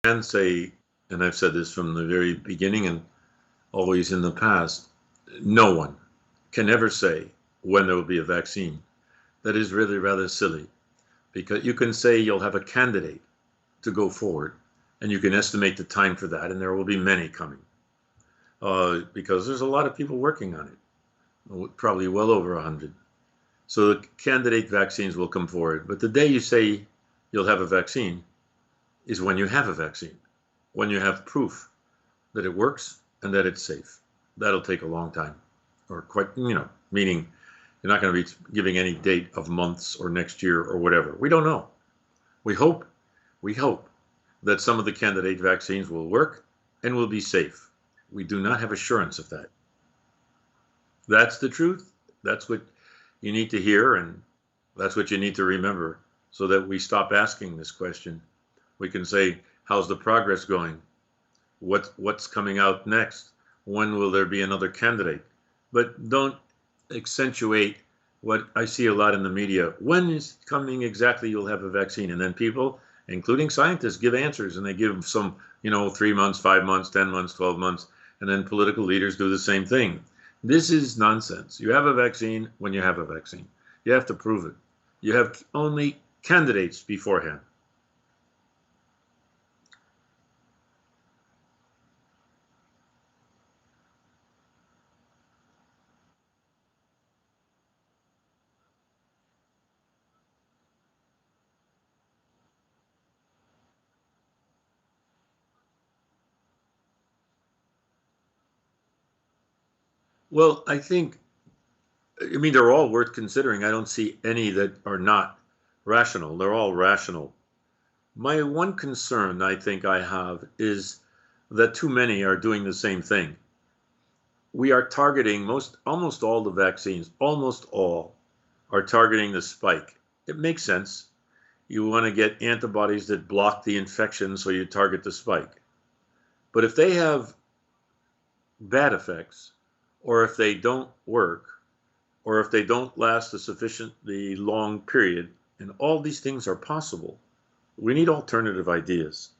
can say, and I've said this from the very beginning and always in the past, no one can ever say when there will be a vaccine. That is really rather silly, because you can say you'll have a candidate to go forward, and you can estimate the time for that, and there will be many coming, because there's a lot of people working on it, probably well over 100. So the candidate vaccines will come forward. But the day you say you'll have a vaccine is when you have a vaccine, when you have proof that it works and that it's safe. That'll take a long time, or quite, meaning you're not going to be giving any date of months or next year or whatever. We don't know. We hope, we hope that some of the candidate vaccines will work and will be safe. We do not have assurance of that. That's the truth. That's what you need to hear, and that's what you need to remember, so that we stop asking this question. We can say, how's the progress going? What's coming out next? When will there be another candidate? But don't accentuate what I see a lot in the media. When is coming exactly you'll have a vaccine? And then people, including scientists, give answers, and they give some, 3 months, 5 months, 10 months, 12 months, and then political leaders do the same thing. This is nonsense. You have a vaccine when you have a vaccine. You have to prove it. You have only candidates beforehand. Well, they're all worth considering. I don't see any that are not rational. They're all rational. My one concern I think I have is that too many are doing the same thing. We are targeting almost all the vaccines, almost all are targeting the spike. It makes sense. You want to get antibodies that block the infection, so you target the spike. But if they have bad effects, or if they don't work, or if they don't last a sufficiently long period, and all these things are possible, we need alternative ideas.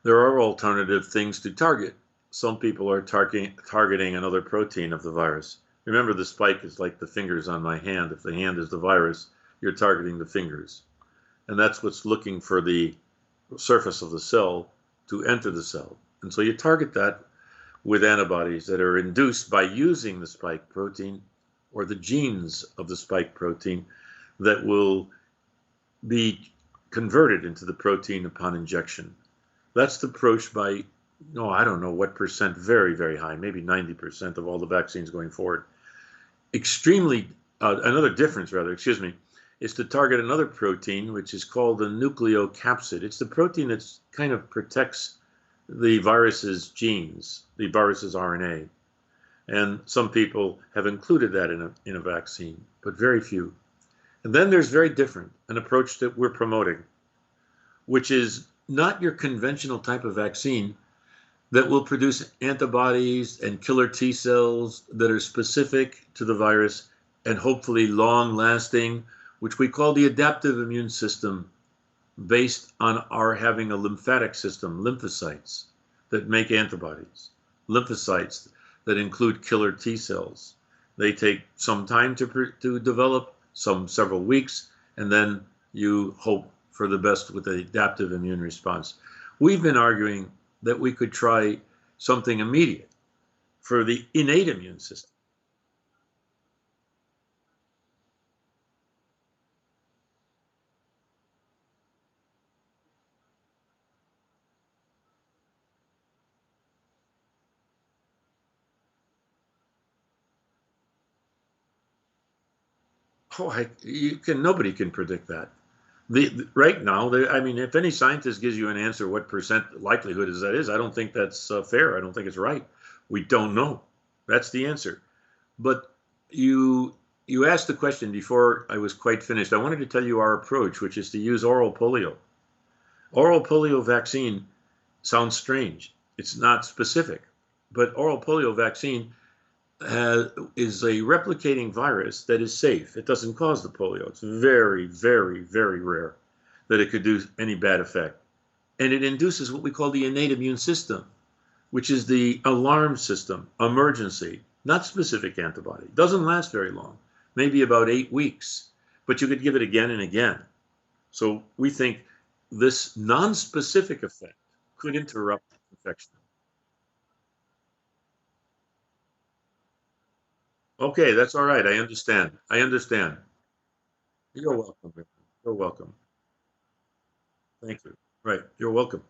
There are alternative things to target. Some people are targeting another protein of the virus. Remember, the spike is like the fingers on my hand. If the hand is the virus, you're targeting the fingers. And that's what's looking for the surface of the cell to enter the cell. And so you target that with antibodies that are induced by using the spike protein or the genes of the spike protein that will be converted into the protein upon injection. That's the approach by, I don't know what percent, very, very high, maybe 90% of all the vaccines going forward. Another difference, is to target another protein, which is called the nucleocapsid. It's the protein that kind of protects the virus's genes, the virus's RNA. And some people have included that in a vaccine, but very few. And then there's very different, an approach that we're promoting, which is not your conventional type of vaccine that will produce antibodies and killer T cells that are specific to the virus and hopefully long lasting, which we call the adaptive immune system, based on our having a lymphatic system, lymphocytes that make antibodies, lymphocytes that include killer T cells. They take some time to develop, some several weeks, and then you hope for the best with the adaptive immune response. We've been arguing that we could try something immediate for the innate immune system. Nobody can predict that. Right now, if any scientist gives you an answer, what percent likelihood is, I don't think that's fair. I don't think it's right. We don't know. That's the answer. But you asked the question before I was quite finished. I wanted to tell you our approach, which is to use oral polio. Oral polio vaccine sounds strange. It's not specific, but oral polio vaccine is a replicating virus that is safe. It doesn't cause the polio. It's very, very, very rare that it could do any bad effect. and it induces what we call the innate immune system, which is the alarm system, emergency, not specific antibody. Doesn't last very long, maybe about 8 weeks, but you could give it again and again. So we think this non-specific effect could interrupt infection. Okay, that's all right. I understand. I understand. You're welcome. You're welcome. Thank you. Right. You're welcome.